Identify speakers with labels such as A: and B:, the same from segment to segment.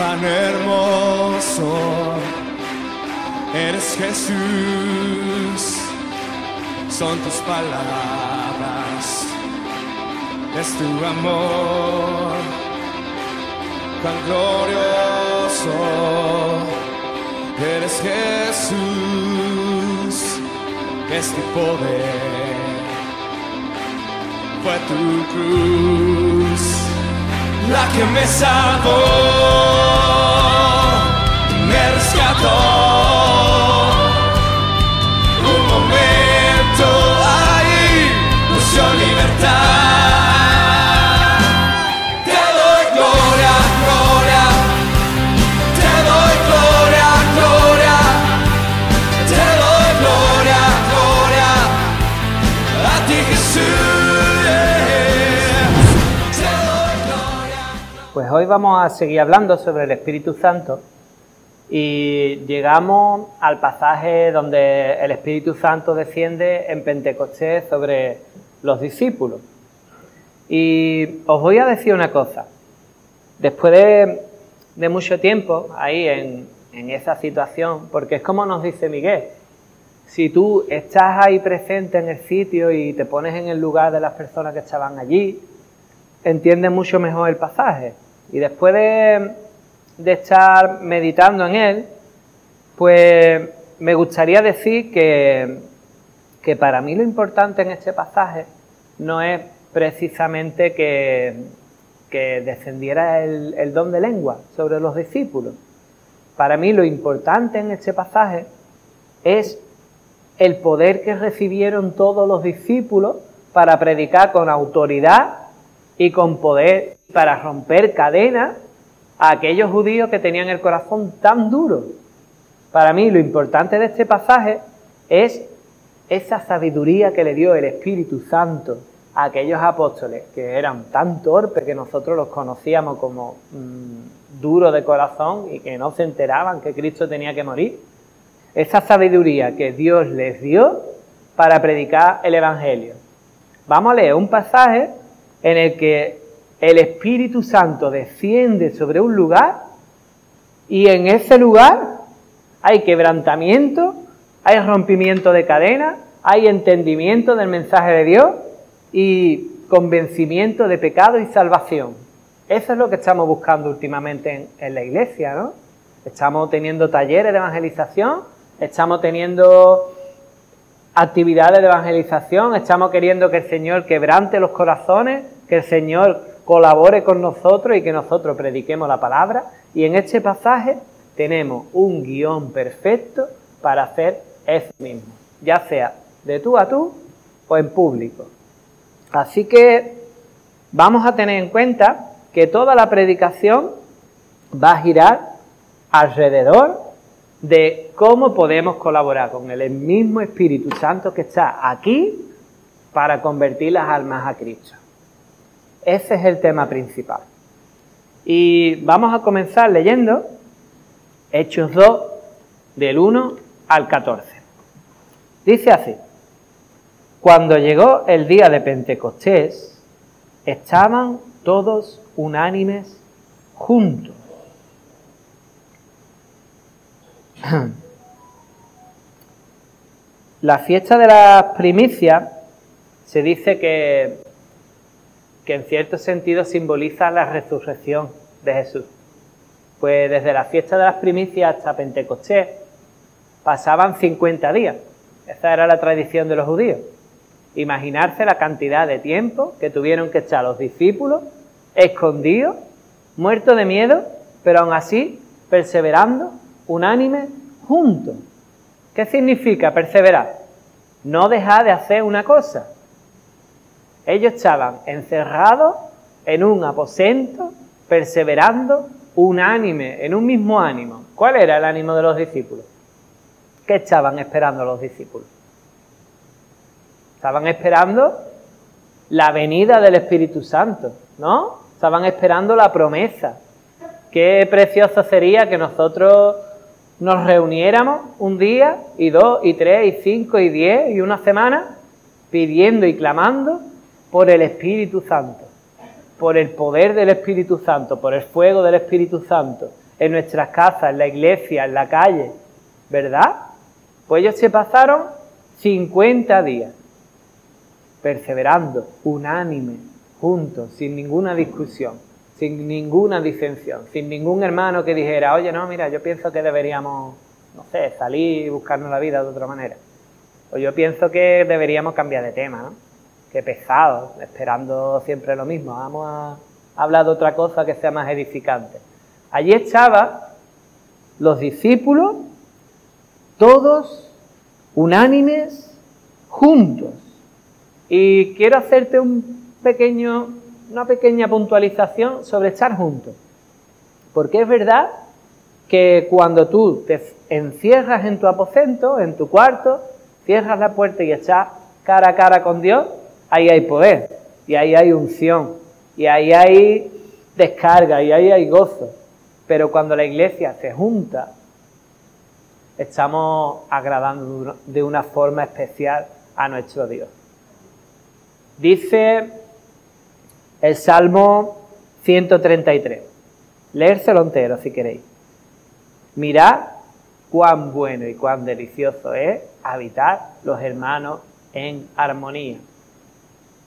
A: cuán hermoso eres, Jesús. Son tus palabras, es tu amor, cuán glorioso eres, Jesús. Es tu poder, fue tu cruz la que me salvó, me rescató. Un momento ahí nos dio libertad. Te doy gloria, gloria, te doy gloria, gloria, te doy gloria, gloria a ti, Jesús. Te doy gloria.
B: Pues hoy vamos a seguir hablando sobre el Espíritu Santo. Y llegamos al pasaje donde el Espíritu Santo desciende en Pentecostés sobre los discípulos. Y os voy a decir una cosa. Después de mucho tiempo ahí en esa situación, porque es como nos dice Miguel, si tú estás ahí presente en el sitio y te pones en el lugar de las personas que estaban allí, entiendes mucho mejor el pasaje. Y después de estar meditando en él, pues me gustaría decir que para mí lo importante en este pasaje no es precisamente que descendiera el don de lengua sobre los discípulos. Para mí lo importante en este pasaje es el poder que recibieron todos los discípulos para predicar con autoridad y con poder para romper cadenas a aquellos judíos que tenían el corazón tan duro. Para mí lo importante de este pasaje es esa sabiduría que le dio el Espíritu Santo a aquellos apóstoles que eran tan torpes que nosotros los conocíamos como duros de corazón y que no se enteraban que Cristo tenía que morir. Esa sabiduría que Dios les dio para predicar el Evangelio. Vamos a leer un pasaje en el que el Espíritu Santo desciende sobre un lugar y en ese lugar hay quebrantamiento, hay rompimiento de cadenas, hay entendimiento del mensaje de Dios y convencimiento de pecado y salvación. Eso es lo que estamos buscando últimamente en la iglesia, ¿no? Estamos teniendo talleres de evangelización, estamos teniendo actividades de evangelización, estamos queriendo que el Señor quebrante los corazones, que el Señor colabore con nosotros y que nosotros prediquemos la palabra. Y en este pasaje tenemos un guión perfecto para hacer eso mismo, ya sea de tú a tú o en público. Así que vamos a tener en cuenta que toda la predicación va a girar alrededor de cómo podemos colaborar con el mismo Espíritu Santo que está aquí para convertir las almas a Cristo. Ese es el tema principal. Y vamos a comenzar leyendo Hechos 2, del 1 al 14. Dice así: cuando llegó el día de Pentecostés, estaban todos unánimes juntos. La fiesta de las primicias se dice que en cierto sentido simboliza la resurrección de Jesús. Pues desde la fiesta de las primicias hasta Pentecostés pasaban 50 días. Esa era la tradición de los judíos. Imaginarse la cantidad de tiempo que tuvieron que estar los discípulos escondidos, muertos de miedo, pero aún así perseverando, unánimes, juntos. ¿Qué significa perseverar? No dejar de hacer una cosa. Ellos estaban encerrados en un aposento, perseverando, unánime, en un mismo ánimo. ¿Cuál era el ánimo de los discípulos? ¿Qué estaban esperando los discípulos? Estaban esperando la venida del Espíritu Santo, ¿no? Estaban esperando la promesa. Qué precioso sería que nosotros nos reuniéramos un día, y 2, y 3, y 5, y 10, y una semana, pidiendo y clamando por el Espíritu Santo, por el poder del Espíritu Santo, por el fuego del Espíritu Santo, en nuestras casas, en la iglesia, en la calle, ¿verdad? Pues ellos se pasaron 50 días perseverando, unánime, juntos, sin ninguna discusión, sin ninguna disensión, sin ningún hermano que dijera, oye, no, mira, yo pienso que deberíamos, no sé, salir y buscarnos la vida de otra manera. O yo pienso que deberíamos cambiar de tema, ¿no? Qué pesado, esperando siempre lo mismo. Vamos a hablar de otra cosa que sea más edificante. Allí estaban los discípulos, todos unánimes, juntos. Y quiero hacerte una pequeña puntualización sobre estar juntos. Porque es verdad que cuando tú te encierras en tu aposento, en tu cuarto, cierras la puerta y estás cara a cara con Dios, ahí hay poder, y ahí hay unción, y ahí hay descarga, y ahí hay gozo. Pero cuando la iglesia se junta, estamos agradando de una forma especial a nuestro Dios. Dice el Salmo 133, léerselo entero si queréis. Mirad cuán bueno y cuán delicioso es habitar los hermanos en armonía.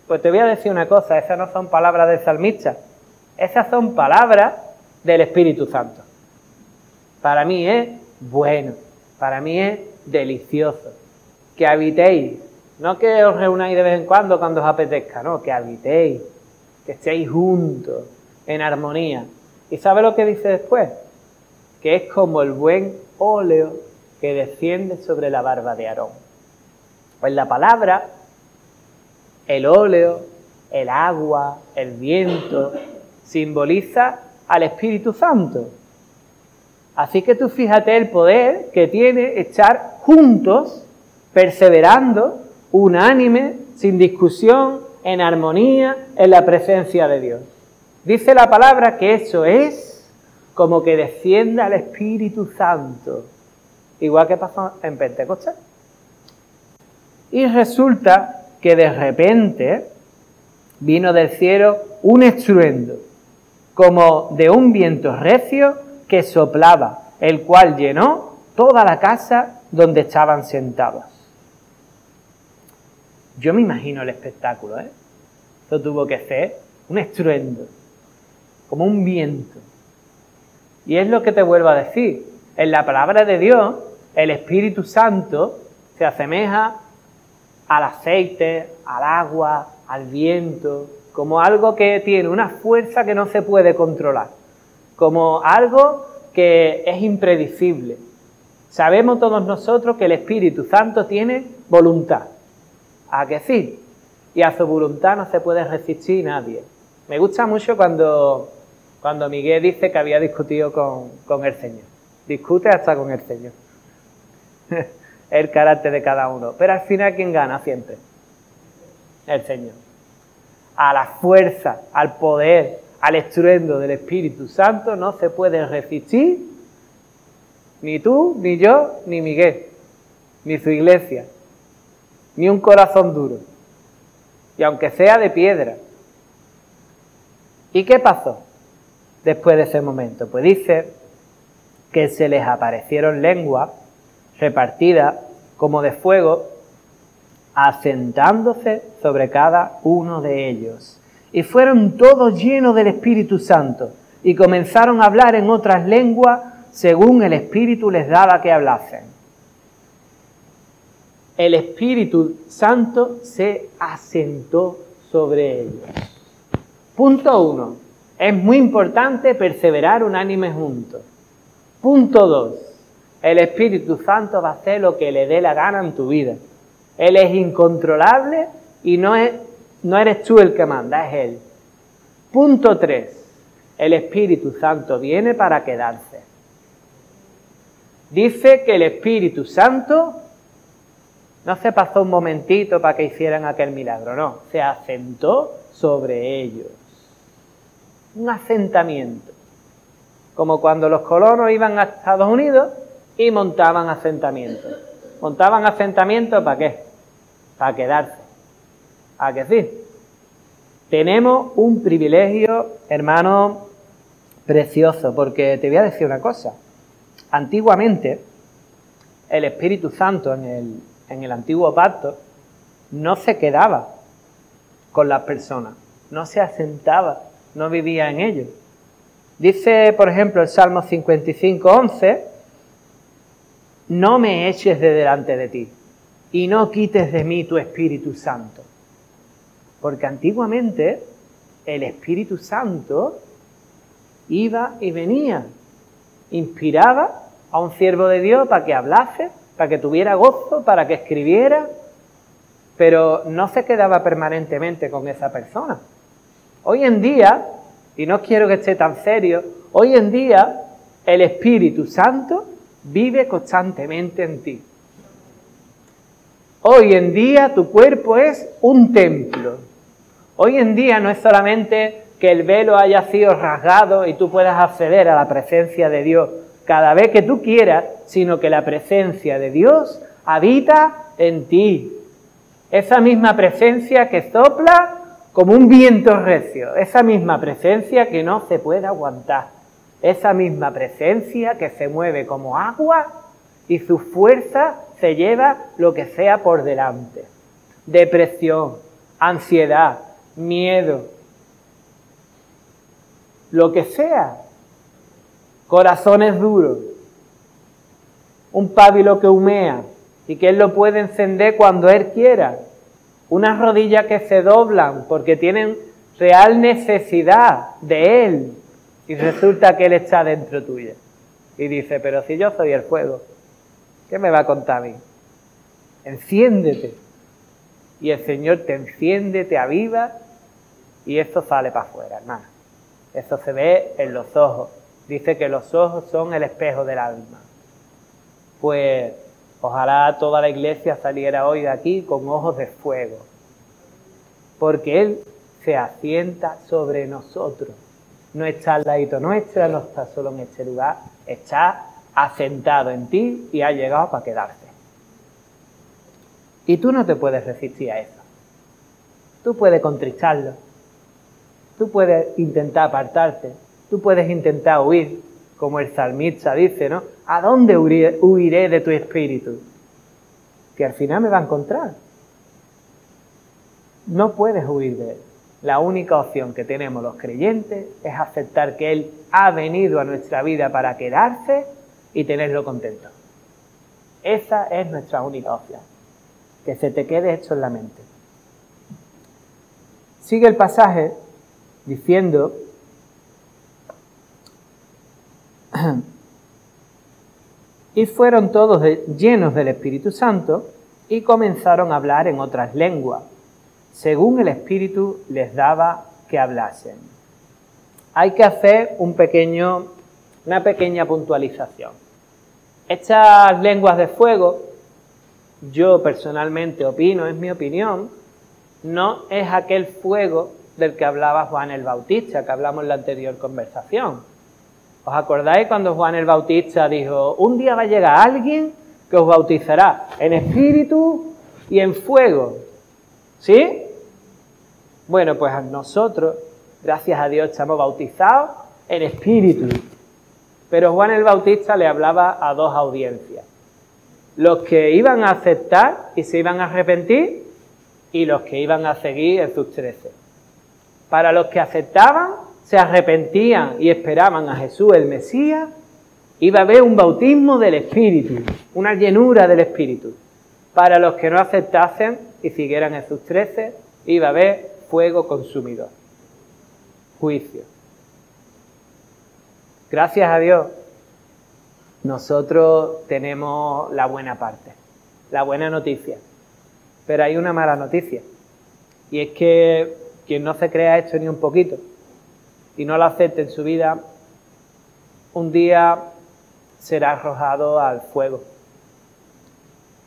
B: Pues te voy a decir una cosa, esas no son palabras del salmista, esas son palabras del Espíritu Santo. Para mí es bueno, para mí es delicioso. Que habitéis, no que os reunáis de vez en cuando os apetezca, no, que habitéis, que estéis juntos, en armonía. ¿Y sabe lo que dice después? Que es como el buen óleo que desciende sobre la barba de Aarón. Pues la palabra, el óleo, el agua, el viento, simboliza al Espíritu Santo. Así que tú fíjate el poder que tiene estar juntos, perseverando, unánime, sin discusión, en armonía, en la presencia de Dios. Dice la palabra que eso es como que descienda el Espíritu Santo, igual que pasó en Pentecostés. Y resulta que de repente vino del cielo un estruendo, como de un viento recio que soplaba, el cual llenó toda la casa donde estaban sentados. Yo me imagino el espectáculo, ¿eh? Eso tuvo que ser un estruendo, como un viento. Y es lo que te vuelvo a decir. En la palabra de Dios, el Espíritu Santo se asemeja al aceite, al agua, al viento, como algo que tiene una fuerza que no se puede controlar, como algo que es impredecible. Sabemos todos nosotros que el Espíritu Santo tiene voluntad. ¿A que sí? Y a su voluntad no se puede resistir nadie. Me gusta mucho cuando Miguel dice que había discutido con el Señor. Discute hasta con el Señor. El carácter de cada uno. Pero al final, ¿quién gana siempre? El Señor. A la fuerza, al poder, al estruendo del Espíritu Santo no se puede resistir ni tú, ni yo, ni Miguel, ni su iglesia, ni un corazón duro, y aunque sea de piedra. ¿Y qué pasó después de ese momento? Pues dice que se les aparecieron lenguas repartidas como de fuego, asentándose sobre cada uno de ellos. Y fueron todos llenos del Espíritu Santo, y comenzaron a hablar en otras lenguas según el Espíritu les daba que hablasen. El Espíritu Santo se asentó sobre ellos. Punto 1. Es muy importante perseverar unánimes juntos. Punto 2. El Espíritu Santo va a hacer lo que le dé la gana en tu vida. Él es incontrolable y no eres tú el que manda, es Él. Punto 3. El Espíritu Santo viene para quedarse. Dice que el Espíritu Santo no se pasó un momentito para que hicieran aquel milagro, no. Se asentó sobre ellos. Un asentamiento. Como cuando los colonos iban a Estados Unidos y montaban asentamientos. ¿Montaban asentamientos para qué? Para quedarse. ¿A qué sí? Tenemos un privilegio, hermanos, precioso, porque te voy a decir una cosa. Antiguamente, el Espíritu Santo en el antiguo pacto no se quedaba con las personas, no se asentaba, no vivía en ellos. Dice, por ejemplo, el Salmo 55:11, no me eches de delante de ti y no quites de mí tu Espíritu Santo. Porque antiguamente el Espíritu Santo iba y venía, inspiraba a un siervo de Dios para que hablase, para que tuviera gozo, para que escribiera, pero no se quedaba permanentemente con esa persona. Hoy en día, y no quiero que esté tan serio, hoy en día el Espíritu Santo vive constantemente en ti. Hoy en día tu cuerpo es un templo. Hoy en día no es solamente que el velo haya sido rasgado y tú puedas acceder a la presencia de Dios cada vez que tú quieras, sino que la presencia de Dios habita en ti. Esa misma presencia que sopla como un viento recio, esa misma presencia que no se puede aguantar, esa misma presencia que se mueve como agua y su fuerza se lleva lo que sea por delante. Depresión, ansiedad, miedo, lo que sea, corazones duros, un pábilo que humea y que Él lo puede encender cuando Él quiera, unas rodillas que se doblan porque tienen real necesidad de Él y resulta que Él está dentro tuyo y dice, pero si yo soy el fuego, ¿qué me va a contar a mí? Enciéndete. Y el Señor te enciende, te aviva y esto sale para afuera, hermano. Eso se ve en los ojos. Dice que los ojos son el espejo del alma. Pues ojalá toda la iglesia saliera hoy de aquí con ojos de fuego. Porque Él se asienta sobre nosotros. No está al ladito nuestro, no está solo en este lugar. Está asentado en ti y ha llegado para quedarse. Y tú no te puedes resistir a eso. Tú puedes contristarlo. Tú puedes intentar apartarte. Tú puedes intentar huir, como el salmista dice, ¿no? ¿A dónde huiré de tu espíritu? Que al final me va a encontrar. No puedes huir de Él. La única opción que tenemos los creyentes es aceptar que Él ha venido a nuestra vida para quedarse y tenerlo contento. Esa es nuestra única opción. Que se te quede esto en la mente. Sigue el pasaje diciendo: y fueron todos llenos del Espíritu Santo y comenzaron a hablar en otras lenguas, según el Espíritu les daba que hablasen. Hay que hacer una pequeña puntualización. Estas lenguas de fuego, yo personalmente opino, es mi opinión, no es aquel fuego del que hablaba Juan el Bautista, que hablamos en la anterior conversación. ¿Os acordáis cuando Juan el Bautista dijo, un día va a llegar alguien que os bautizará en espíritu y en fuego? ¿Sí? Bueno, pues nosotros, gracias a Dios, estamos bautizados en espíritu. Pero Juan el Bautista le hablaba a dos audiencias. Los que iban a aceptar y se iban a arrepentir y los que iban a seguir en sus 13. Para los que aceptaban, se arrepentían y esperaban a Jesús el Mesías, iba a haber un bautismo del Espíritu, una llenura del Espíritu. Para los que no aceptasen y siguieran en sus 13, iba a haber fuego consumidor, juicio. Gracias a Dios, nosotros tenemos la buena parte, la buena noticia. Pero hay una mala noticia, y es que quien no se crea esto ni un poquito y no lo acepte en su vida, un día será arrojado al fuego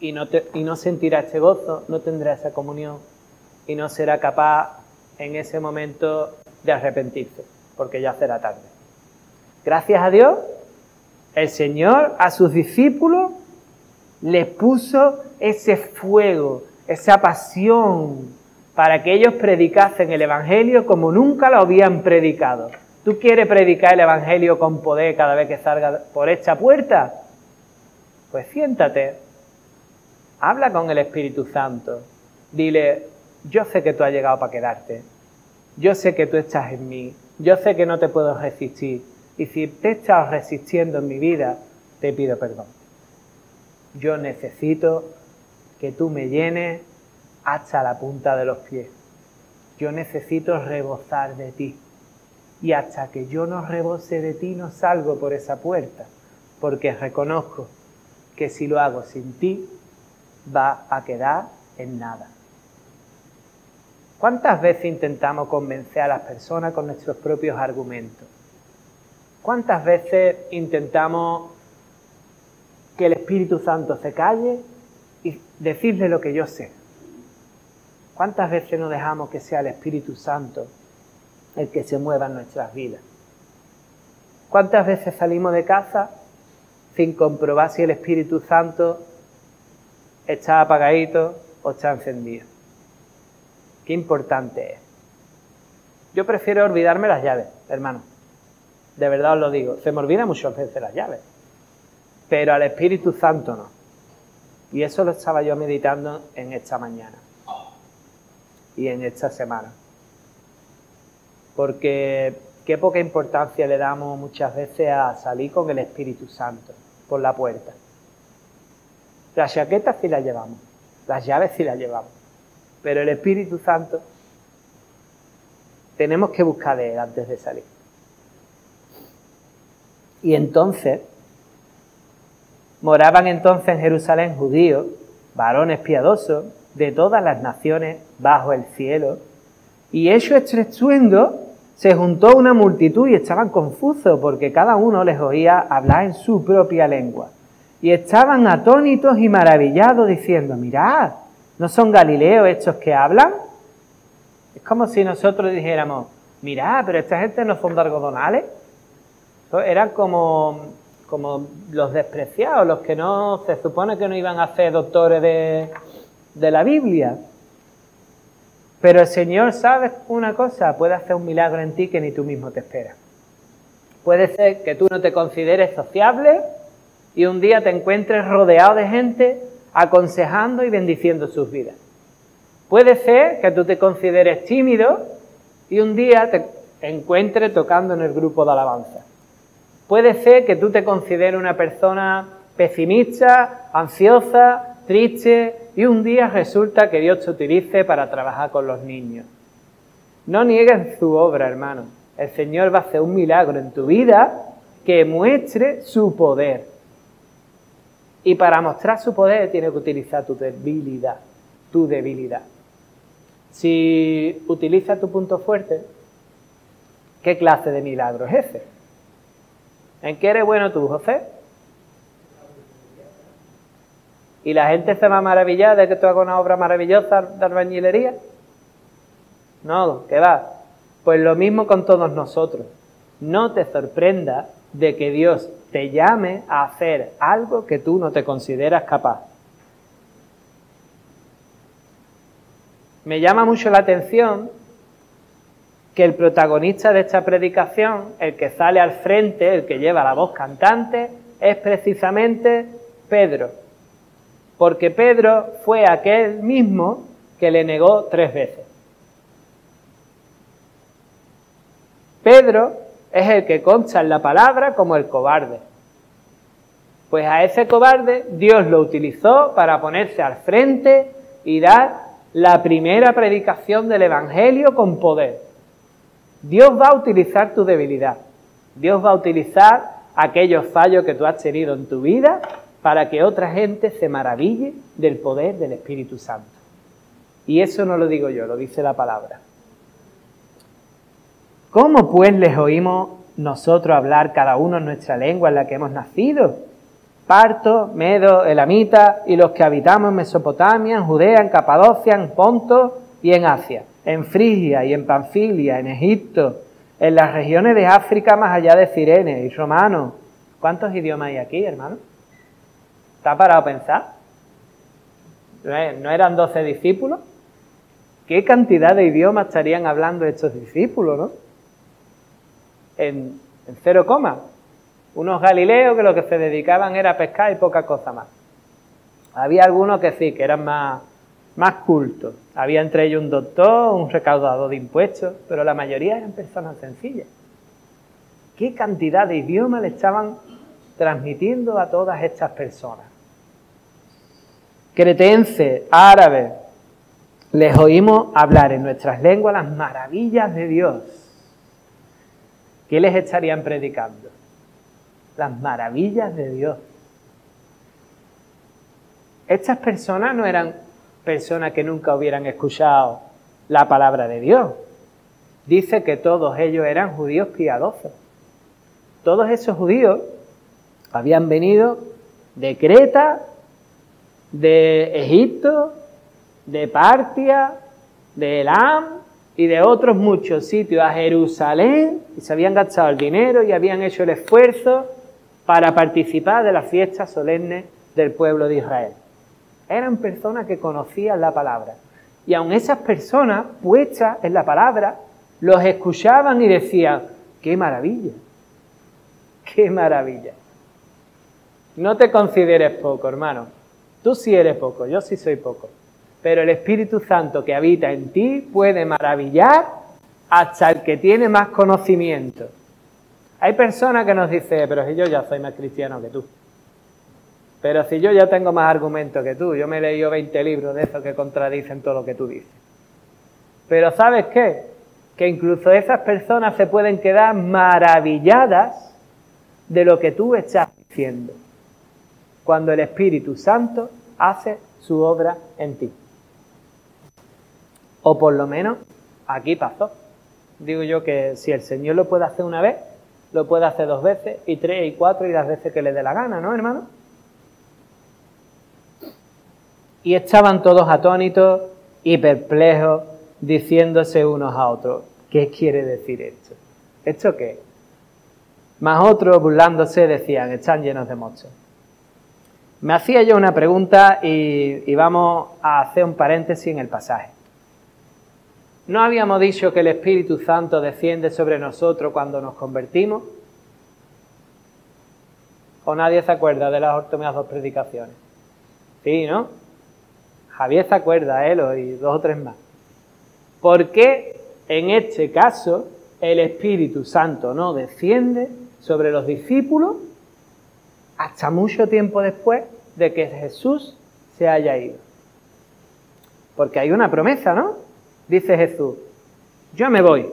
B: y no sentirá este gozo, no tendrá esa comunión y no será capaz en ese momento de arrepentirse, porque ya será tarde. Gracias a Dios, el Señor a sus discípulos les puso ese fuego, esa pasión, para que ellos predicasen el Evangelio como nunca lo habían predicado, ¿Tú quieres predicar el Evangelio con poder cada vez que salga por esta puerta? Pues siéntate, habla con el Espíritu Santo, dile, yo sé que tú has llegado para quedarte, yo sé que tú estás en mí, yo sé que no te puedo resistir, y si te he estado resistiendo en mi vida, te pido perdón. Yo necesito que tú me llenes hasta la punta de los pies. Yo necesito rebosar de ti. Y hasta que yo no rebose de ti, no salgo por esa puerta, porque reconozco que si lo hago sin ti, va a quedar en nada. ¿Cuántas veces intentamos convencer a las personas con nuestros propios argumentos? ¿Cuántas veces intentamos que el Espíritu Santo se calle y decirle lo que yo sé? ¿Cuántas veces no dejamos que sea el Espíritu Santo el que se mueva en nuestras vidas? ¿Cuántas veces salimos de casa sin comprobar si el Espíritu Santo está apagadito o está encendido? Qué importante es. Yo prefiero olvidarme las llaves, hermano. De verdad os lo digo. Se me olvida muchas veces las llaves. Pero al Espíritu Santo no. Y eso lo estaba yo meditando en esta mañana. Y en esta semana. Porque qué poca importancia le damos muchas veces a salir con el Espíritu Santo por la puerta. Las chaquetas sí las llevamos. Las llaves sí las llevamos. Pero el Espíritu Santo tenemos que buscar de él antes de salir. Y entonces, moraban entonces en Jerusalén judíos, varones piadosos, de todas las naciones bajo el cielo. Y hecho este estruendo, se juntó una multitud y estaban confusos, porque cada uno les oía hablar en su propia lengua. Y estaban atónitos y maravillados, diciendo, mirad, ¿no son galileos estos que hablan? Es como si nosotros dijéramos, mirad, pero esta gente no son de algodonales. Eran como los despreciados, los que no se supone que no iban a ser doctores de la Biblia. Pero el Señor, ¿sabes una cosa? Puede hacer un milagro en ti que ni tú mismo te esperas. Puede ser que tú no te consideres sociable y un día te encuentres rodeado de gente aconsejando y bendiciendo sus vidas. Puede ser que tú te consideres tímido y un día te encuentres tocando en el grupo de alabanza. Puede ser que tú te consideres una persona pesimista, ansiosa, triste, y un día resulta que Dios te utilice para trabajar con los niños. No niegues su obra, hermano. El Señor va a hacer un milagro en tu vida que muestre su poder. Y para mostrar su poder tiene que utilizar tu debilidad. Si utiliza tu punto fuerte, ¿qué clase de milagro es ese? ¿En qué eres bueno tú, José? ¿Y la gente se va a maravillar de que tú hagas una obra maravillosa de albañilería? No, ¿qué va? Pues lo mismo con todos nosotros. No te sorprenda de que Dios te llame a hacer algo que tú no te consideras capaz. Me llama mucho la atención que el protagonista de esta predicación, el que sale al frente, el que lleva la voz cantante, es precisamente Pedro. Porque Pedro fue aquel mismo que le negó 3 veces. Pedro es el que consta en la palabra como el cobarde. Pues a ese cobarde Dios lo utilizó para ponerse al frente y dar la primera predicación del Evangelio con poder. Dios va a utilizar tu debilidad. Dios va a utilizar aquellos fallos que tú has tenido en tu vida para que otra gente se maraville del poder del Espíritu Santo. Y eso no lo digo yo, lo dice la palabra. ¿Cómo pues les oímos nosotros hablar cada uno en nuestra lengua en la que hemos nacido? Partos, medos, elamitas y los que habitamos en Mesopotamia, en Judea, en Capadocia, en Ponto y en Asia, en Frigia y en Panfilia, en Egipto, en las regiones de África más allá de Cirene y Romano. ¿Cuántos idiomas hay aquí, hermano? ¿Está parado a pensar? ¿No eran 12 discípulos? ¿Qué cantidad de idiomas estarían hablando estos discípulos, no? en cero coma. Unos galileos que lo que se dedicaban era a pescar y poca cosa más. Había algunos que sí, que eran más cultos. Había entre ellos un doctor, un recaudador de impuestos, pero la mayoría eran personas sencillas. ¿Qué cantidad de idiomas le estaban transmitiendo a todas estas personas? Cretenses, árabes, les oímos hablar en nuestras lenguas las maravillas de Dios. ¿Qué les estarían predicando? Las maravillas de Dios. Estas personas no eran personas que nunca hubieran escuchado la palabra de Dios. Dice que todos ellos eran judíos piadosos. Todos esos judíos habían venido de Creta, de Egipto, de Partia, de Elam y de otros muchos sitios a Jerusalén, y se habían gastado el dinero y habían hecho el esfuerzo para participar de las fiestas solemnes del pueblo de Israel. Eran personas que conocían la palabra. Y aun esas personas, puestas en la palabra, los escuchaban y decían, ¡qué maravilla! ¡Qué maravilla! No te consideres poco, hermano. Tú sí eres poco, yo sí soy poco. Pero el Espíritu Santo que habita en ti puede maravillar hasta el que tiene más conocimiento. Hay personas que nos dicen, pero si yo ya soy más cristiano que tú. Pero si yo ya tengo más argumentos que tú, yo me he leído 20 libros de esos que contradicen todo lo que tú dices. Pero ¿sabes qué? Que incluso esas personas se pueden quedar maravilladas de lo que tú estás diciendo, cuando el Espíritu Santo hace su obra en ti. O por lo menos aquí pasó. Digo yo que si el Señor lo puede hacer una vez, lo puede hacer 2 veces, y 3, y 4, y las veces que le dé la gana, ¿no, hermano? Y estaban todos atónitos y perplejos, diciéndose unos a otros, ¿qué quiere decir esto? ¿Esto qué? Más otros, burlándose, decían, están llenos de mochos. Me hacía yo una pregunta y vamos a hacer un paréntesis en el pasaje. ¿No habíamos dicho que el Espíritu Santo desciende sobre nosotros cuando nos convertimos? ¿O nadie se acuerda de las últimas 2 predicaciones? Sí, ¿no? Javier se acuerda, y 2 o 3 más. ¿Por qué en este caso el Espíritu Santo no desciende sobre los discípulos hasta mucho tiempo después de que Jesús se haya ido? Porque hay una promesa, ¿no? Dice Jesús, yo me voy,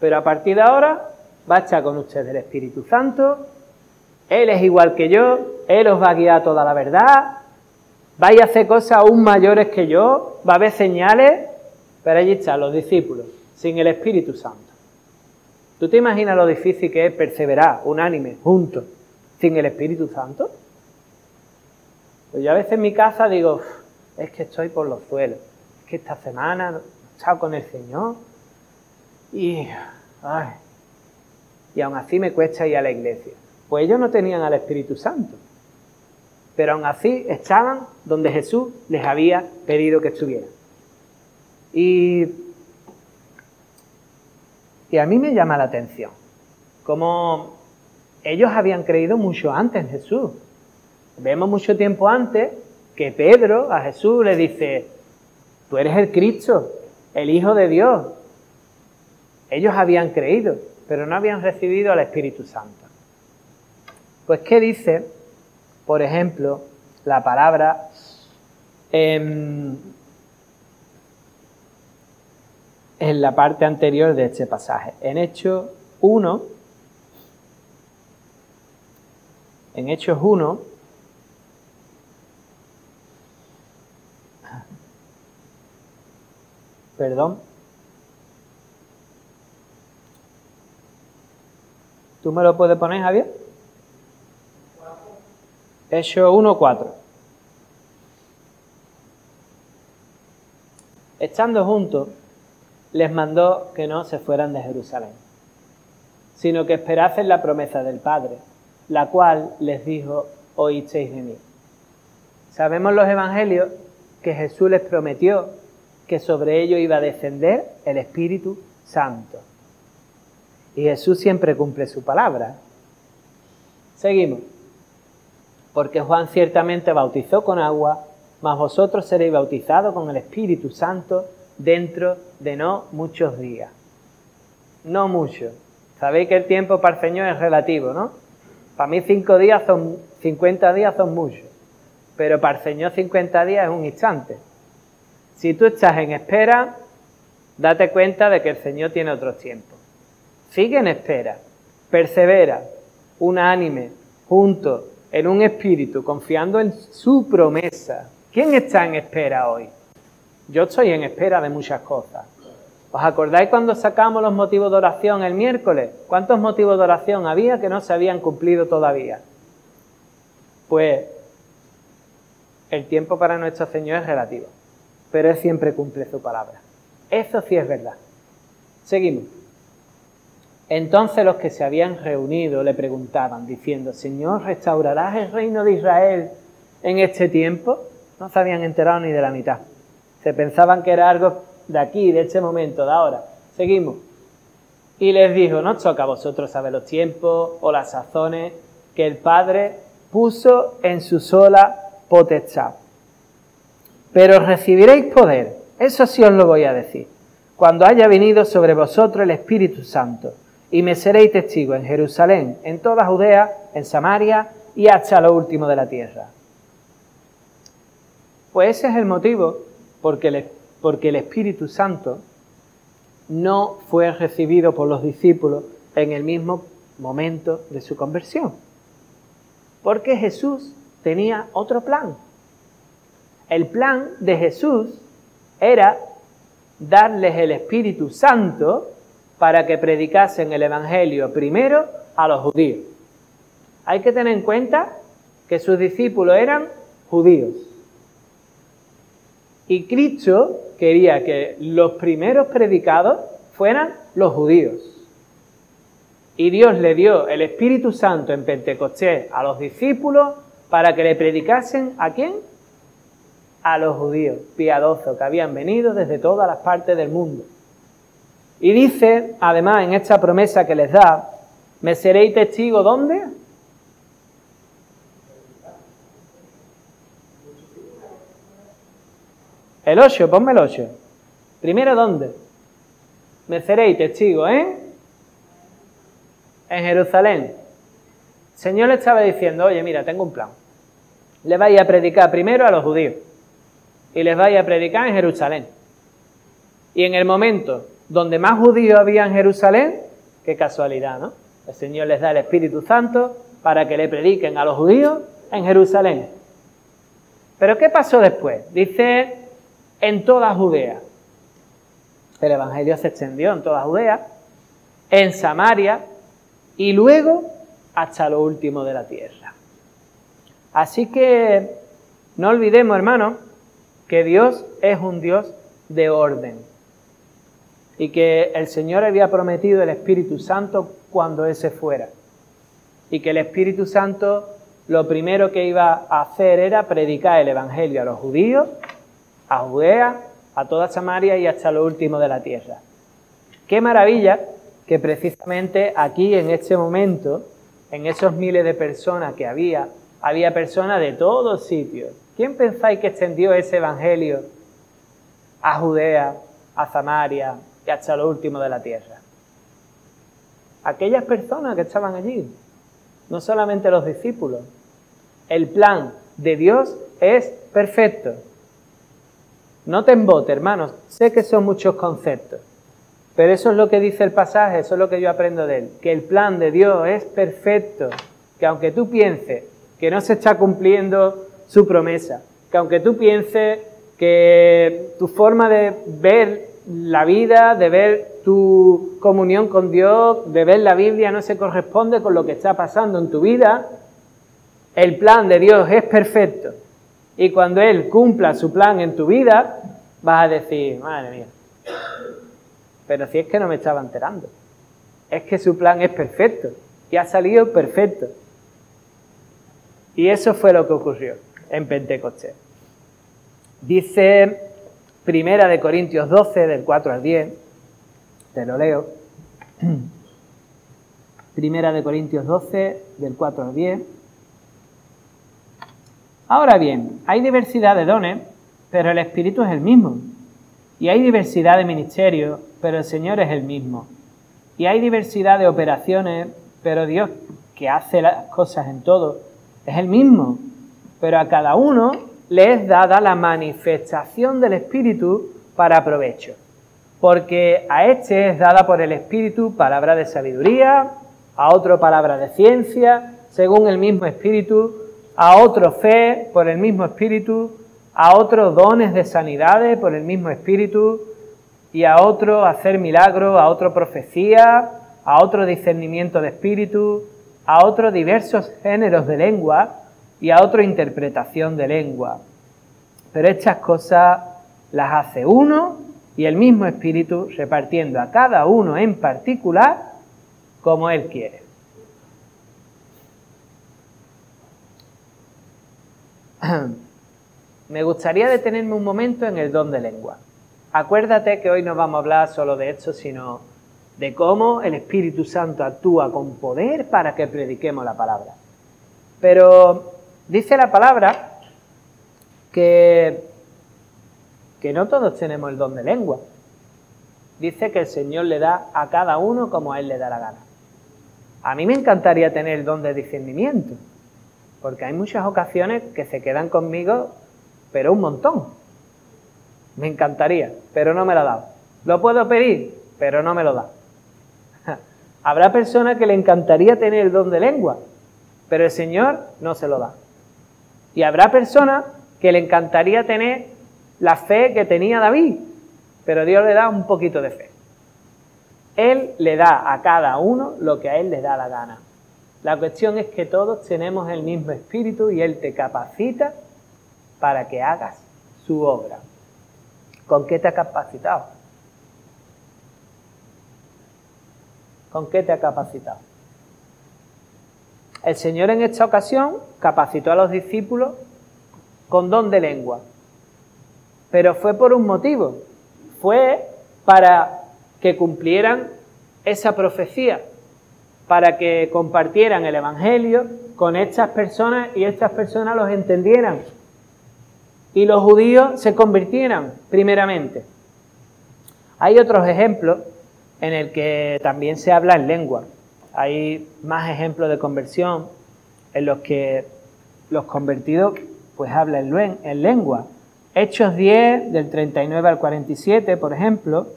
B: pero a partir de ahora va a estar con ustedes el Espíritu Santo, Él es igual que yo, Él os va a guiar toda la verdad, vais a hacer cosas aún mayores que yo, va a haber señales, pero allí están los discípulos, sin el Espíritu Santo. ¿Tú te imaginas lo difícil que es perseverar, unánime, juntos, sin el Espíritu Santo? Pues yo a veces en mi casa digo, es que estoy por los suelos, es que esta semana he estado con el Señor y aún así me cuesta ir a la iglesia. Pues ellos no tenían al Espíritu Santo, pero aún así estaban donde Jesús les había pedido que estuvieran. Y a mí me llama la atención, como ellos habían creído mucho antes en Jesús. Vemos mucho tiempo antes que Pedro a Jesús le dice, tú eres el Cristo, el Hijo de Dios. Ellos habían creído, pero no habían recibido al Espíritu Santo. Pues, ¿qué dice, por ejemplo, la palabra en la parte anterior de este pasaje? En Hechos 1, perdón. ¿Tú me lo puedes poner, Javier? Hechos 1:4. Estando juntos, les mandó que no se fueran de Jerusalén, sino que esperasen la promesa del Padre, la cual les dijo, oísteis de mí. Sabemos los evangelios que Jesús les prometió que sobre ellos iba a descender el Espíritu Santo. Y Jesús siempre cumple su palabra. Seguimos. Porque Juan ciertamente bautizó con agua, mas vosotros seréis bautizados con el Espíritu Santo dentro de no muchos días. No mucho. Sabéis que el tiempo para el Señor es relativo, ¿no? Para mí 50 días son muchos. Pero para el Señor 50 días es un instante. Si tú estás en espera, date cuenta de que el Señor tiene otros tiempos. Sigue en espera, persevera, unánime, juntos, en un espíritu, confiando en su promesa. ¿Quién está en espera hoy? Yo estoy en espera de muchas cosas. ¿Os acordáis cuando sacamos los motivos de oración el miércoles? ¿Cuántos motivos de oración había que no se habían cumplido todavía? Pues el tiempo para nuestro Señor es relativo, pero Él siempre cumple su palabra. Eso sí es verdad. Seguimos. Entonces los que se habían reunido le preguntaban, diciendo, Señor, ¿restaurarás el reino de Israel en este tiempo? No se habían enterado ni de la mitad. Se pensaban que era algo de aquí, de este momento, de ahora. Seguimos. Y les dijo, no os toca a vosotros saber los tiempos o las sazones que el Padre puso en su sola potestad. Pero recibiréis poder, eso sí os lo voy a decir, cuando haya venido sobre vosotros el Espíritu Santo, y me seréis testigos en Jerusalén, en toda Judea, en Samaria y hasta lo último de la tierra. Pues ese es el motivo porque el Espíritu Santo no fue recibido por los discípulos en el mismo momento de su conversión. Porque Jesús tenía otro plan. El plan de Jesús era darles el Espíritu Santo para que predicasen el Evangelio primero a los judíos. Hay que tener en cuenta que sus discípulos eran judíos. Y Cristo quería que los primeros predicados fueran los judíos. Y Dios le dio el Espíritu Santo en Pentecostés a los discípulos para que le predicasen ¿a quién? A los judíos piadosos que habían venido desde todas las partes del mundo. Y dice, además, en esta promesa que les da, ¿me seréis testigos dónde? El 8, ponme el 8. Primero, ¿dónde? Me seréis testigos, ¿eh? En Jerusalén. El Señor le estaba diciendo, oye, mira, tengo un plan. Le vais a predicar primero a los judíos. Y les vais a predicar en Jerusalén. Y en el momento donde más judíos había en Jerusalén, qué casualidad, ¿no? El Señor les da el Espíritu Santo para que le prediquen a los judíos en Jerusalén. ¿Pero qué pasó después? Dice, en toda Judea. El Evangelio se extendió en toda Judea, en Samaria y luego hasta lo último de la tierra. Así que no olvidemos, hermanos, que Dios es un Dios de orden. Y que el Señor había prometido el Espíritu Santo cuando Él se fuera. Y que el Espíritu Santo lo primero que iba a hacer era predicar el Evangelio a los judíos, a Judea, a toda Samaria y hasta lo último de la tierra. Qué maravilla que precisamente aquí en este momento, en esos miles de personas que había personas de todos sitios. ¿Quién pensáis que extendió ese Evangelio a Judea, a Samaria y hasta lo último de la tierra? Aquellas personas que estaban allí, no solamente los discípulos. El plan de Dios es perfecto. No te embotes, hermanos, sé que son muchos conceptos, pero eso es lo que dice el pasaje, eso es lo que yo aprendo de él, que el plan de Dios es perfecto, que aunque tú pienses que no se está cumpliendo su promesa, que aunque tú pienses que tu forma de ver la vida, de ver tu comunión con Dios, de ver la Biblia no se corresponde con lo que está pasando en tu vida, el plan de Dios es perfecto. Y cuando Él cumpla su plan en tu vida, vas a decir, madre mía, pero si es que no me estaba enterando. Es que su plan es perfecto y ha salido perfecto. Y eso fue lo que ocurrió en Pentecostés. Dice Primera de Corintios 12, del 4 al 10, te lo leo. Primera de Corintios 12, del 4 al 10. Ahora bien, hay diversidad de dones, pero el Espíritu es el mismo. Y hay diversidad de ministerios, pero el Señor es el mismo. Y hay diversidad de operaciones, pero Dios, que hace las cosas en todo, es el mismo. Pero a cada uno le es dada la manifestación del Espíritu para provecho. Porque a este es dada por el Espíritu palabra de sabiduría, a otro palabra de ciencia, según el mismo Espíritu, a otro fe por el mismo Espíritu, a otro dones de sanidades por el mismo Espíritu, y a otro hacer milagros, a otro profecía, a otro discernimiento de espíritu, a otro diversos géneros de lengua y a otro interpretación de lengua. Pero estas cosas las hace uno y el mismo Espíritu, repartiendo a cada uno en particular como Él quiere. Me gustaría detenerme un momento en el don de lengua. Acuérdate que hoy no vamos a hablar solo de esto, sino de cómo el Espíritu Santo actúa con poder para que prediquemos la palabra. Pero dice la palabra que no todos tenemos el don de lengua. Dice que el Señor le da a cada uno como a Él le da la gana. A mí me encantaría tener el don de discernimiento, porque hay muchas ocasiones que se quedan conmigo, pero un montón. Me encantaría, pero no me lo ha dado. Lo puedo pedir, pero no me lo da. Habrá personas que le encantaría tener el don de lengua, pero el Señor no se lo da. Y habrá personas que le encantaría tener la fe que tenía David, pero Dios le da un poquito de fe. Él le da a cada uno lo que a Él le da la gana. La cuestión es que todos tenemos el mismo Espíritu y Él te capacita para que hagas su obra. ¿Con qué te ha capacitado? ¿Con qué te ha capacitado? El Señor en esta ocasión capacitó a los discípulos con don de lengua, pero fue por un motivo. Fue para que cumplieran esa profecía, para que compartieran el Evangelio con estas personas y estas personas los entendieran y los judíos se convirtieran primeramente. Hay otros ejemplos en el que también se habla en lengua. Hay más ejemplos de conversión en los que los convertidos pues hablan en lengua. Hechos 10, del 39 al 47, por ejemplo.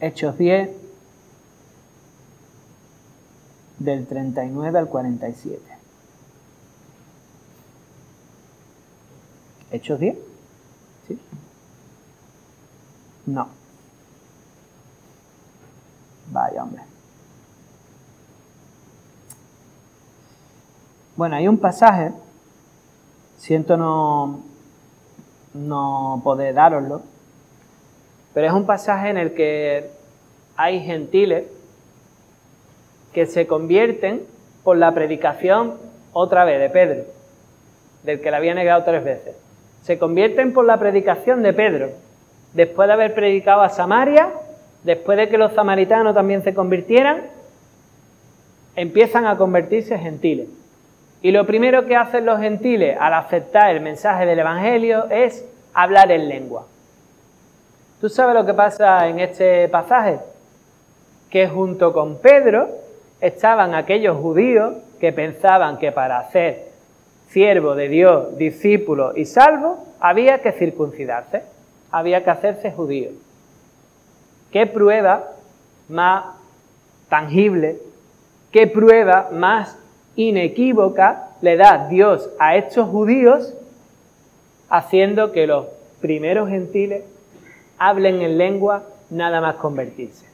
B: Hechos 10, del 39 al 47. ¿Hechos 10? ¿Sí? No. Vaya, hombre. Bueno, hay un pasaje, siento no poder dároslo, pero es un pasaje en el que hay gentiles que se convierten por la predicación otra vez de Pedro, del que le había negado 3 veces. Se convierten por la predicación de Pedro, después de haber predicado a Samaria, después de que los samaritanos también se convirtieran, empiezan a convertirse gentiles. Y lo primero que hacen los gentiles al aceptar el mensaje del Evangelio es hablar en lengua. ¿Tú sabes lo que pasa en este pasaje? Que junto con Pedro estaban aquellos judíos que pensaban que para ser siervo de Dios, discípulo y salvo, había que circuncidarse, había que hacerse judío. ¿Qué prueba más tangible, qué prueba más inequívoca le da Dios a estos judíos haciendo que los primeros gentiles hablen en lengua nada más convertirse?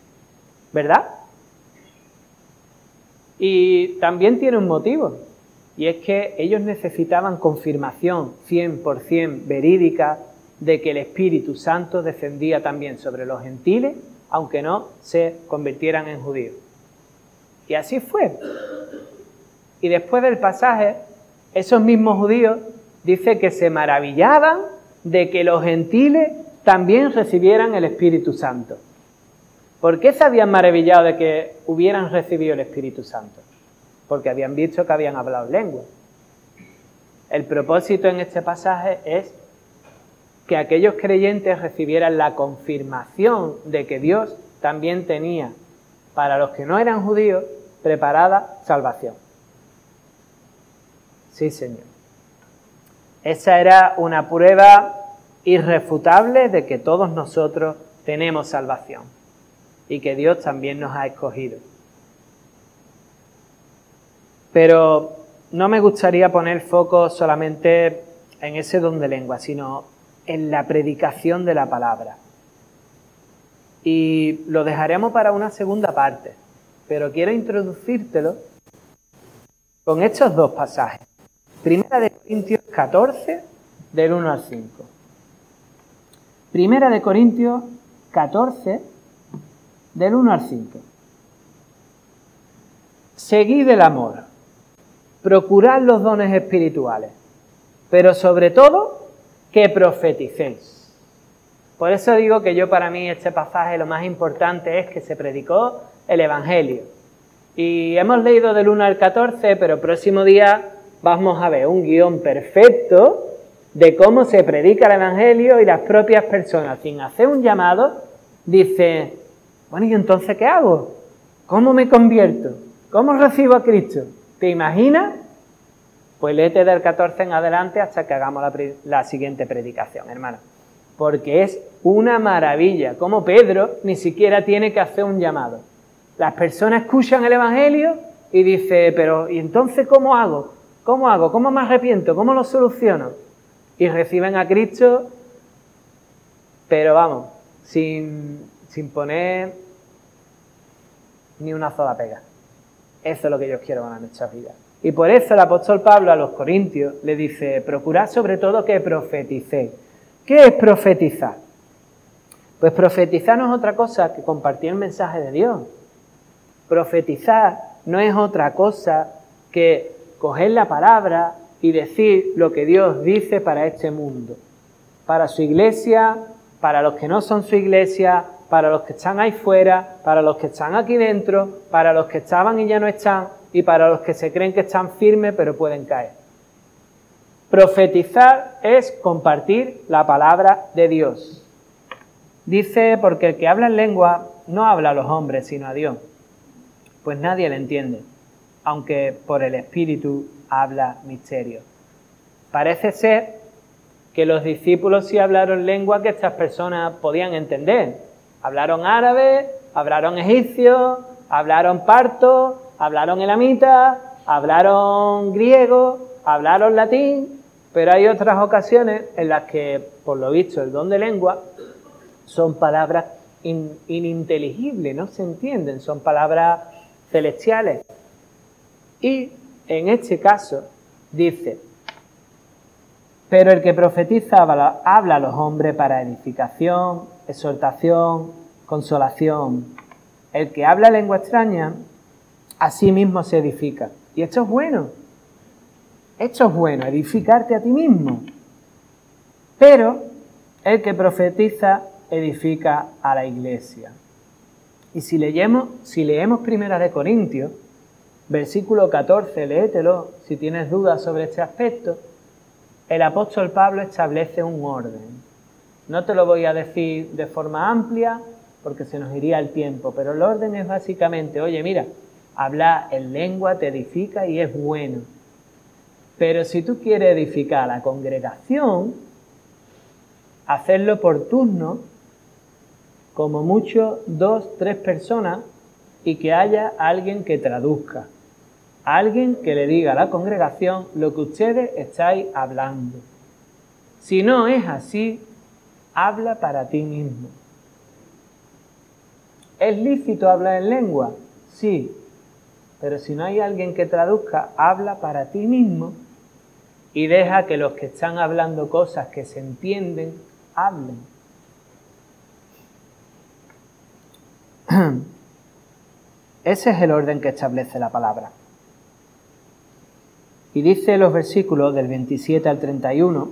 B: ¿Verdad? Y también tiene un motivo, y es que ellos necesitaban confirmación 100% verídica de que el Espíritu Santo descendía también sobre los gentiles, aunque no se convirtieran en judíos. Y así fue. Y después del pasaje, esos mismos judíos dice que se maravillaban de que los gentiles también recibieran el Espíritu Santo. ¿Por qué se habían maravillado de que hubieran recibido el Espíritu Santo? Porque habían visto que habían hablado lengua. El propósito en este pasaje es que aquellos creyentes recibieran la confirmación de que Dios también tenía, para los que no eran judíos, preparada salvación. Sí, Señor. Esa era una prueba irrefutable de que todos nosotros tenemos salvación y que Dios también nos ha escogido. Pero no me gustaría poner foco solamente en ese don de lengua, sino en la predicación de la palabra. Y lo dejaremos para una segunda parte, pero quiero introducírtelo con estos dos pasajes. Primera de Corintios 14, del 1 al 5. Primera de Corintios 14, del 1 al 5. Seguid el amor, procurad los dones espirituales, pero sobre todo que profeticéis. Por eso digo que para mí este pasaje lo más importante es que se predicó el Evangelio. Y hemos leído del 1 al 14, pero el próximo día vamos a ver un guión perfecto de cómo se predica el Evangelio y las propias personas, sin hacer un llamado, dicen, bueno, ¿y entonces qué hago? ¿Cómo me convierto? ¿Cómo recibo a Cristo? ¿Te imaginas? Pues léete del 14 en adelante hasta que hagamos la siguiente predicación, hermano. Porque es una maravilla, como Pedro ni siquiera tiene que hacer un llamado. Las personas escuchan el Evangelio y dicen, pero ¿y entonces cómo hago? ¿Cómo hago? ¿Cómo me arrepiento? ¿Cómo lo soluciono? Y reciben a Cristo, pero vamos, sin poner ni una sola pega. Eso es lo que yo quiero en nuestras vidas. Y por eso el apóstol Pablo a los Corintios le dice, procurad sobre todo que profeticéis. ¿Qué es profetizar? Pues profetizar no es otra cosa que compartir el mensaje de Dios. Profetizar no es otra cosa que coger la palabra y decir lo que Dios dice para este mundo, para su iglesia, para los que no son su iglesia, para los que están ahí fuera, para los que están aquí dentro, para los que estaban y ya no están, y para los que se creen que están firmes pero pueden caer. Profetizar es compartir la palabra de Dios. Dice, porque el que habla en lengua no habla a los hombres, sino a Dios, pues nadie le entiende, aunque por el Espíritu habla misterio. Parece ser que los discípulos sí hablaron lengua que estas personas podían entender. Hablaron árabe, hablaron egipcio, hablaron parto, hablaron elamita, hablaron griego, hablaron latín, pero hay otras ocasiones en las que, por lo visto, el don de lengua son palabras ininteligibles, no se entienden, son palabras celestiales. Y en este caso dice, pero el que profetiza habla a los hombres para edificación, exhortación, consolación. El que habla lengua extraña, a sí mismo se edifica. Y esto es bueno. Esto es bueno, edificarte a ti mismo. Pero el que profetiza edifica a la iglesia. Y si leemos Primera de Corintios, versículo 14, léetelo si tienes dudas sobre este aspecto, el apóstol Pablo establece un orden. No te lo voy a decir de forma amplia porque se nos iría el tiempo, pero el orden es básicamente, oye, mira, hablar en lengua te edifica y es bueno. Pero si tú quieres edificar a la congregación, hacerlo por turno, como mucho 2, 3 personas, y que haya alguien que traduzca, alguien que le diga a la congregación lo que ustedes estáis hablando. Si no es así, habla para ti mismo. ¿Es lícito hablar en lengua? Sí, pero si no hay alguien que traduzca, habla para ti mismo y deja que los que están hablando cosas que se entienden, hablen. Ese es el orden que establece la palabra. Y dice los versículos del 27 al 31,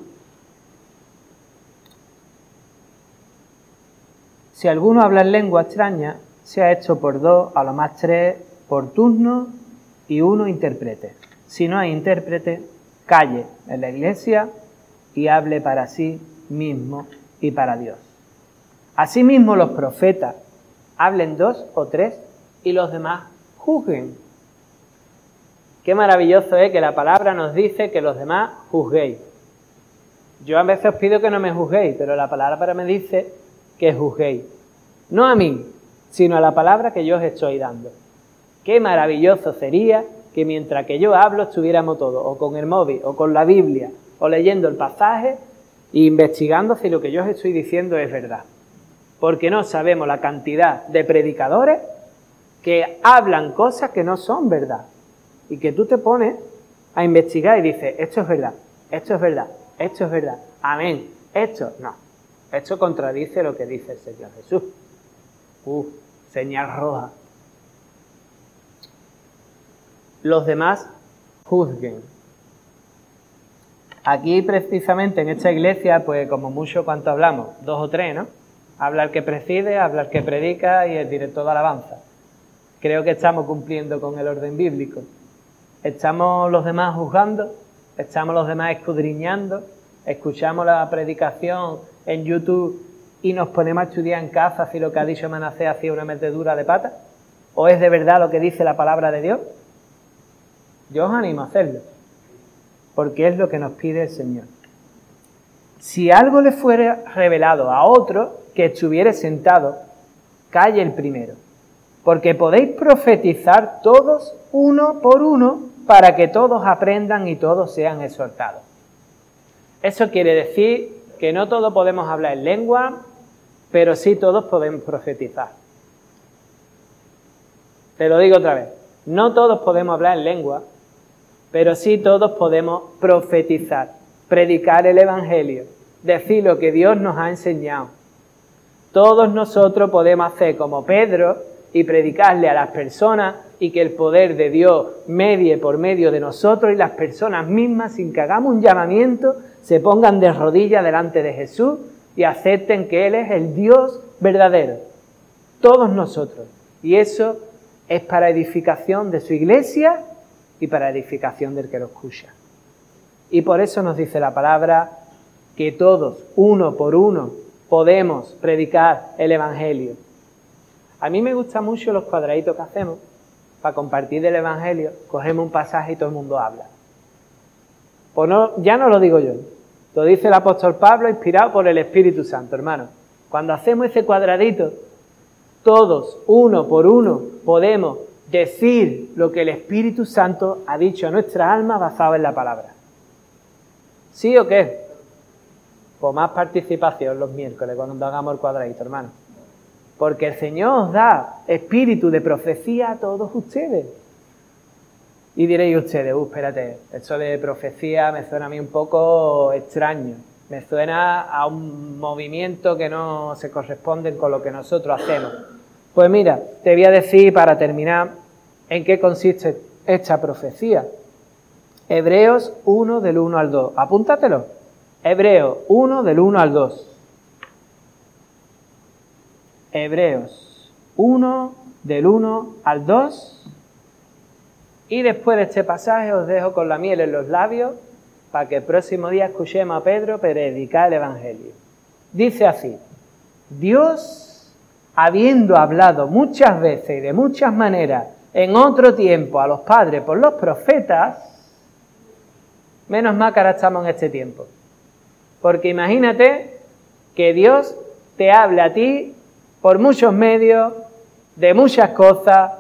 B: si alguno habla en lengua extraña, sea hecho por 2, a lo más 3 por turno y 1 intérprete. Si no hay intérprete, calle en la iglesia y hable para sí mismo y para Dios. Asimismo los profetas hablen 2 o 3 y los demás juzguen. Qué maravilloso es que la palabra nos dice que los demás juzguéis. Yo a veces os pido que no me juzguéis, pero la palabra me dice que juzguéis. No a mí, sino a la palabra que yo os estoy dando. Qué maravilloso sería que mientras que yo hablo estuviéramos todos, o con el móvil, o con la Biblia, o leyendo el pasaje, e investigando si lo que yo os estoy diciendo es verdad. Porque no sabemos la cantidad de predicadores que hablan cosas que no son verdad. Y que tú te pones a investigar y dices, esto es verdad, esto es verdad, esto es verdad, amén, esto no. Esto contradice lo que dice el Señor Jesús. Señal roja. Los demás juzguen. Aquí precisamente en esta iglesia, pues como mucho, ¿cuánto hablamos? 2 o 3, ¿no? Habla el que preside, habla el que predica y el director de alabanza. Creo que estamos cumpliendo con el orden bíblico. Estamos los demás juzgando, estamos los demás escudriñando, escuchamos la predicación en YouTube y nos ponemos a estudiar en casa si lo que ha dicho Manasés hacía una metedura de pata, o es de verdad lo que dice la palabra de Dios. Yo os animo a hacerlo, porque es lo que nos pide el Señor. Si algo le fuera revelado a otro que estuviere sentado, calle el primero, porque podéis profetizar todos uno por uno para que todos aprendan y todos sean exhortados. Eso quiere decir que no todos podemos hablar en lengua, pero sí todos podemos profetizar. Te lo digo otra vez, no todos podemos hablar en lengua, pero sí todos podemos profetizar, predicar el Evangelio, decir lo que Dios nos ha enseñado. Todos nosotros podemos hacer como Pedro y predicarle a las personas y que el poder de Dios medie por medio de nosotros y las personas mismas, sin que hagamos un llamamiento, se pongan de rodillas delante de Jesús y acepten que Él es el Dios verdadero. Todos nosotros. Y eso es para edificación de su iglesia y para edificación del que lo escucha. Y por eso nos dice la palabra que todos, uno por uno, podemos predicar el Evangelio. A mí me gustan mucho los cuadraditos que hacemos para compartir del Evangelio. Cogemos un pasaje y todo el mundo habla. Pues no, ya no lo digo yo. Lo dice el apóstol Pablo, inspirado por el Espíritu Santo, hermano. Cuando hacemos ese cuadradito, todos, uno por uno, podemos decir lo que el Espíritu Santo ha dicho a nuestra alma basado en la palabra. ¿Sí o qué? Pues más participación los miércoles cuando hagamos el cuadradito, hermano. Porque el Señor os da espíritu de profecía a todos ustedes. Y diréis ustedes, espérate, eso de profecía me suena a mí un poco extraño. Me suena a un movimiento que no se corresponde con lo que nosotros hacemos. Pues mira, te voy a decir para terminar en qué consiste esta profecía. Hebreos 1 del 1 al 2. Apúntatelo. Hebreos 1 del 1 al 2. Hebreos 1 del 1 al 2. Y después de este pasaje os dejo con la miel en los labios para que el próximo día escuchemos a Pedro predicar el Evangelio. Dice así: Dios, habiendo hablado muchas veces y de muchas maneras en otro tiempo a los padres por los profetas, menos mal que ahora estamos en este tiempo. Porque imagínate que Dios te hable a ti por muchos medios, de muchas cosas,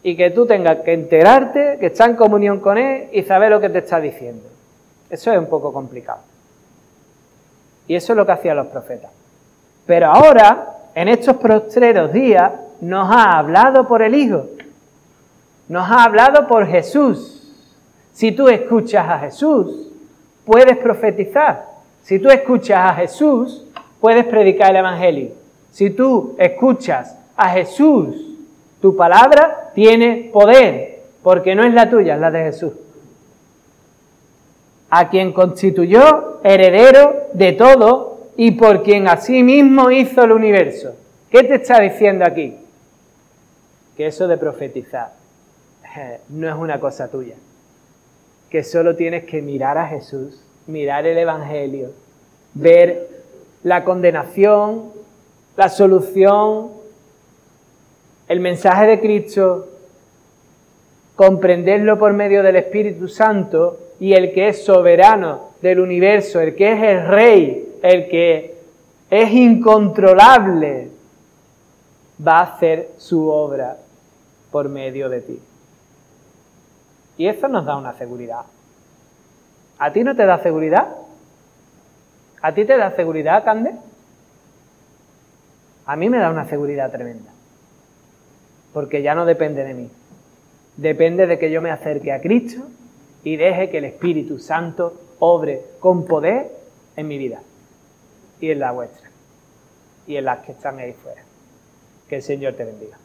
B: y que tú tengas que enterarte, que estás en comunión con Él y saber lo que te está diciendo. Eso es un poco complicado. Y eso es lo que hacían los profetas. Pero ahora, en estos postreros días, nos ha hablado por el Hijo. Nos ha hablado por Jesús. Si tú escuchas a Jesús, puedes profetizar. Si tú escuchas a Jesús, puedes predicar el Evangelio. Si tú escuchas a Jesús, tu palabra tiene poder, porque no es la tuya, es la de Jesús. A quien constituyó heredero de todo y por quien asimismo hizo el universo. ¿Qué te está diciendo aquí? que eso de profetizar no es una cosa tuya, que solo tienes que mirar a Jesús, mirar el Evangelio, ver la condenación, la solución, el mensaje de Cristo, comprenderlo por medio del Espíritu Santo, y el que es soberano del universo, el que es el Rey, el que es incontrolable, va a hacer su obra por medio de ti. Y eso nos da una seguridad. ¿A ti no te da seguridad? ¿A ti te da seguridad, Cande? A mí me da una seguridad tremenda. Porque ya no depende de mí. Depende de que yo me acerque a Cristo y deje que el Espíritu Santo obre con poder en mi vida. Y en la vuestra. Y en las que están ahí fuera. Que el Señor te bendiga.